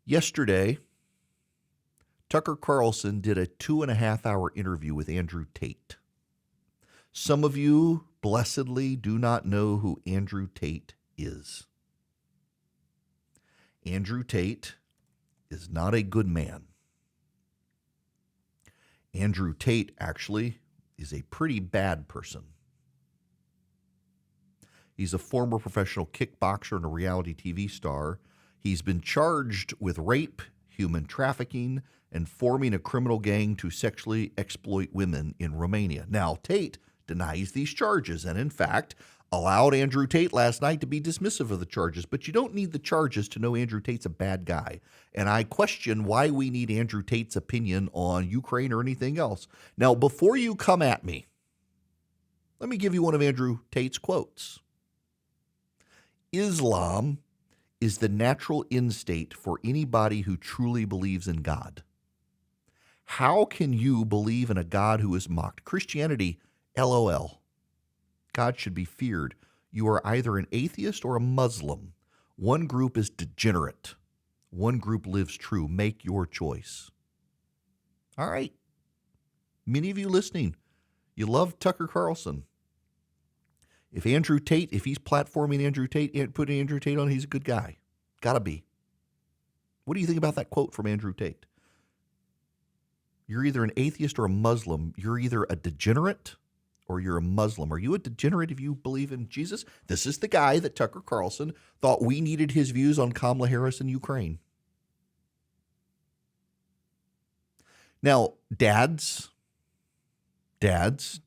Yesterday, Tucker Carlson did a 2.5 hour interview with Andrew Tate. Some of you blessedly do not know who Andrew Tate is. Andrew Tate is not a good man. Andrew Tate actually is a pretty bad person. He's a former professional kickboxer and a reality TV star. He's been charged with rape, human trafficking, and forming a criminal gang to sexually exploit women in Romania. Now, Tate denies these charges and, in fact, allowed Andrew Tate last night to be dismissive of the charges. But you don't need the charges to know Andrew Tate's a bad guy. And I question why we need Andrew Tate's opinion on Ukraine or anything else. Now, before you come at me, let me give you one of Andrew Tate's quotes. Islam is the natural end state for anybody who truly believes in God. How can you believe in a God who is mocked? Christianity, LOL. God should be feared. You are either an atheist or a Muslim. One group is degenerate. One group lives true. Make your choice. All right. Many of you listening, you love Tucker Carlson. If Andrew Tate, if he's platforming Andrew Tate, putting Andrew Tate on, he's a good guy. Gotta be. What do you think about that quote from Andrew Tate? You're either an atheist or a Muslim. You're either a degenerate or you're a Muslim. Are you a degenerate if you believe in Jesus? This is the guy that Tucker Carlson thought we needed his views on Kamala Harris and Ukraine. Now, dads, do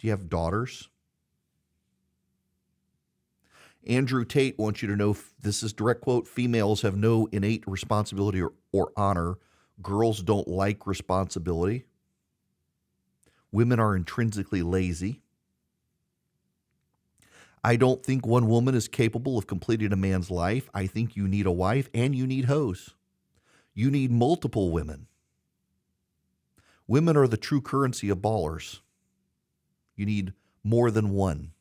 you have daughters? Andrew Tate wants you to know, this is direct quote, females have no innate responsibility or honor. Girls don't like responsibility. Women are intrinsically lazy. I don't think one woman is capable of completing a man's life. I think you need a wife and you need hoes. You need multiple women. Women are the true currency of ballers. You need more than one.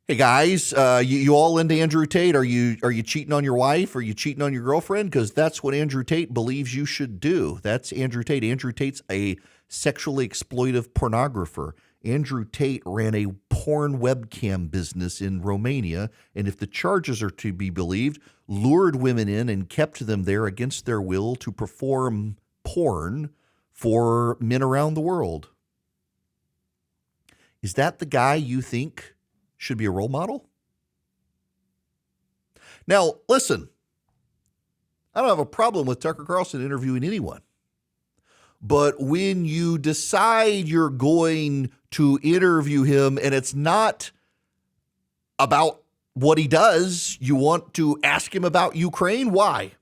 Hey guys, you all into Andrew Tate? Are you cheating on your wife? Are you cheating on your girlfriend? Because that's what Andrew Tate believes you should do. That's Andrew Tate. Andrew Tate's a sexually exploitive pornographer. Andrew Tate ran a porn webcam business in Romania, and if the charges are to be believed, lured women in and kept them there against their will to perform porn for men around the world. Is that the guy you think should be a role model? Now, listen, I don't have a problem with Tucker Carlson interviewing anyone. But when you decide you're going to interview him and it's not about what he does, you want to ask him about Ukraine, why?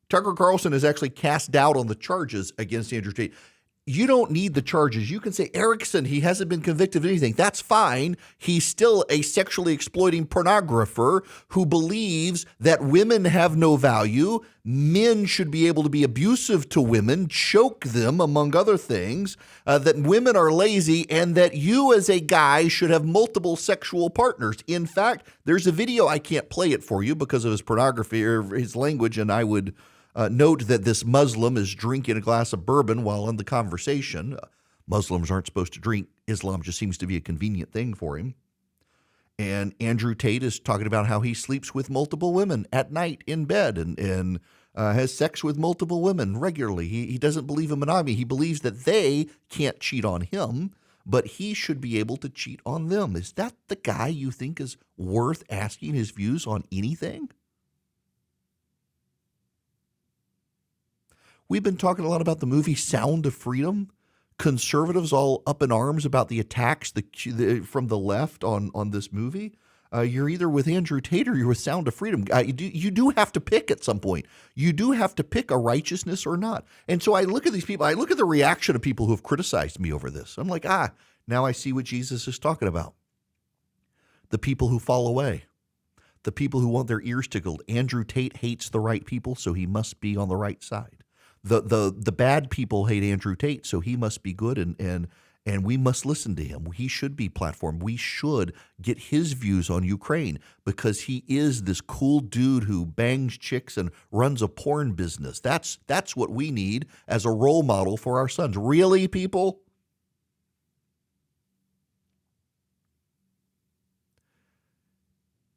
Tucker Carlson has actually cast doubt on the charges against Andrew Tate. You don't need the charges. You can say, Erickson, he hasn't been convicted of anything. That's fine. He's still a sexually exploiting pornographer who believes that women have no value. Men should be able to be abusive to women, choke them, among other things, that women are lazy, and that you as a guy should have multiple sexual partners. In fact, there's a video, I can't play it for you because of his pornography or his language, and I would note that this Muslim is drinking a glass of bourbon while in the conversation. Muslims aren't supposed to drink. Islam just seems to be a convenient thing for him. And Andrew Tate is talking about how he sleeps with multiple women at night in bed and has sex with multiple women regularly. He doesn't believe in monogamy. He believes that they can't cheat on him, but he should be able to cheat on them. Is that the guy you think is worth asking his views on anything? We've been talking a lot about the movie Sound of Freedom. Conservatives all up in arms about the attacks from the left on this movie. You're either with Andrew Tate or you're with Sound of Freedom. You do have to pick at some point. You do have to pick a righteousness or not. And so I look at these people. I look at the reaction of people who have criticized me over this. I'm like, now I see what Jesus is talking about. The people who fall away. The people who want their ears tickled. Andrew Tate hates the right people, so he must be on the right side. The bad people hate Andrew Tate, so he must be good, and And we must listen to him. He should be platformed. We should get his views on Ukraine because he is this cool dude who bangs chicks and runs a porn business. That's what we need as a role model for our sons. Really, people?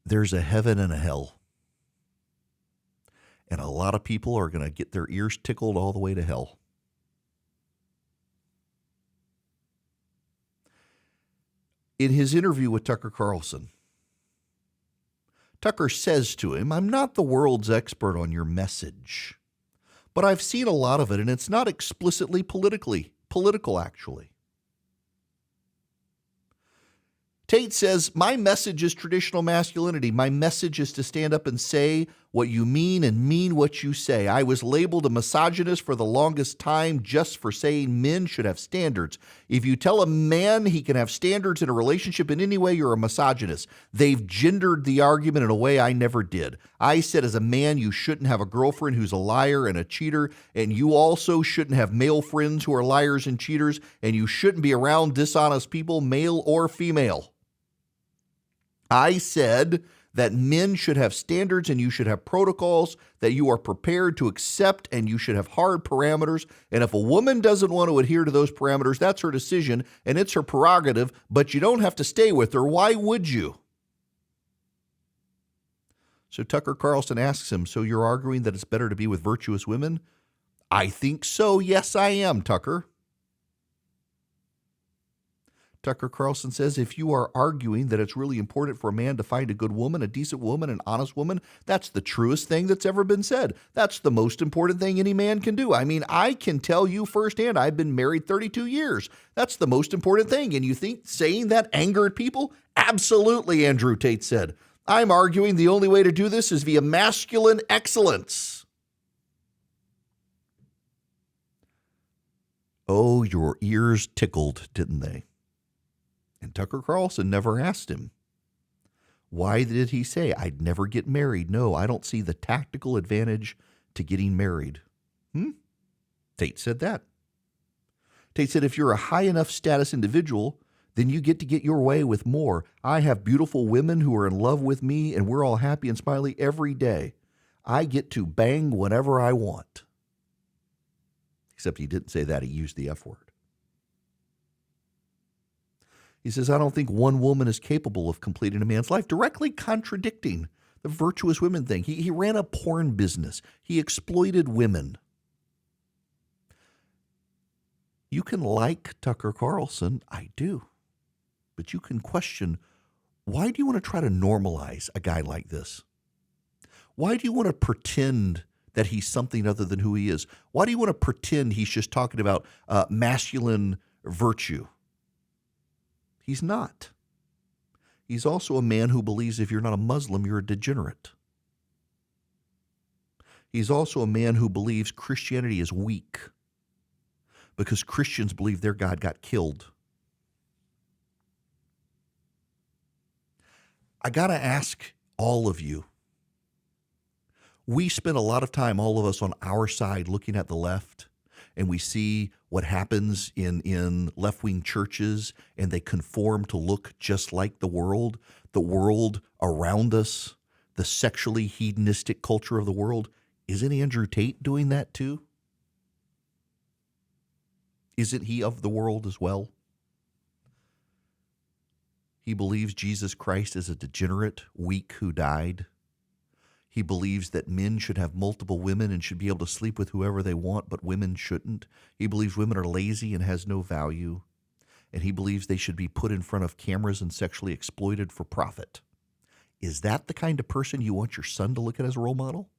There's a heaven and a hell. And a lot of people are going to get their ears tickled all the way to hell. In his interview with Tucker Carlson, Tucker says to him, "I'm not the world's expert on your message, but I've seen a lot of it, and it's not explicitly political, actually." Tate says, "My message is traditional masculinity. My message is to stand up and say what you mean and mean what you say. I was labeled a misogynist for the longest time just for saying men should have standards. If you tell a man he can have standards in a relationship in any way, you're a misogynist. They've gendered the argument in a way I never did. I said as a man, you shouldn't have a girlfriend who's a liar and a cheater, and you also shouldn't have male friends who are liars and cheaters, and you shouldn't be around dishonest people, male or female. I said that men should have standards and you should have protocols that you are prepared to accept, and you should have hard parameters. And if a woman doesn't want to adhere to those parameters, that's her decision and it's her prerogative, but you don't have to stay with her. Why would you?" So Tucker Carlson asks him, "So you're arguing that it's better to be with virtuous women?" "I think so. Yes, I am, Tucker." Tucker Carlson says, "If you are arguing that it's really important for a man to find a good woman, a decent woman, an honest woman, that's the truest thing that's ever been said. That's the most important thing any man can do. I mean, I can tell you firsthand, I've been married 32 years. That's the most important thing. And you think saying that angered people? Absolutely," Andrew Tate said. "I'm arguing the only way to do this is via masculine excellence." Oh, your ears tickled, didn't they? And Tucker Carlson never asked him. Why did he say, "I'd never get married"? No, I don't see the tactical advantage to getting married. Tate said that. Tate said, "If you're a high enough status individual, then you get to get your way with more. I have beautiful women who are in love with me, and we're all happy and smiley every day. I get to bang whenever I want." Except he didn't say that. He used the F word. He says, "I don't think one woman is capable of completing a man's life," directly contradicting the virtuous women thing. He ran a porn business. He exploited women. You can like Tucker Carlson. I do. But you can question, why do you want to try to normalize a guy like this? Why do you want to pretend that he's something other than who he is? Why do you want to pretend he's just talking about masculine virtue? He's not. He's also a man who believes if you're not a Muslim, you're a degenerate. He's also a man who believes Christianity is weak because Christians believe their God got killed. I got to ask all of you. We spend a lot of time, all of us on our side, looking at the left, and we see what happens in left-wing churches, and they conform to look just like the world around us, the sexually hedonistic culture of the world. Isn't Andrew Tate doing that too? Isn't he of the world as well? He believes Jesus Christ is a degenerate, weak who died. He believes that men should have multiple women and should be able to sleep with whoever they want, but women shouldn't. He believes women are lazy and has no value. And he believes they should be put in front of cameras and sexually exploited for profit. Is that the kind of person you want your son to look at as a role model?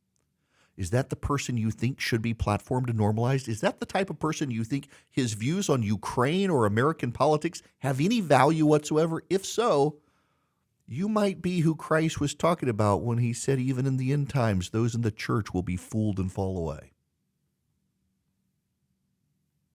Is that the person you think should be platformed and normalized? Is that the type of person you think his views on Ukraine or American politics have any value whatsoever? If so, you might be who Christ was talking about when he said, even in the end times, those in the church will be fooled and fall away.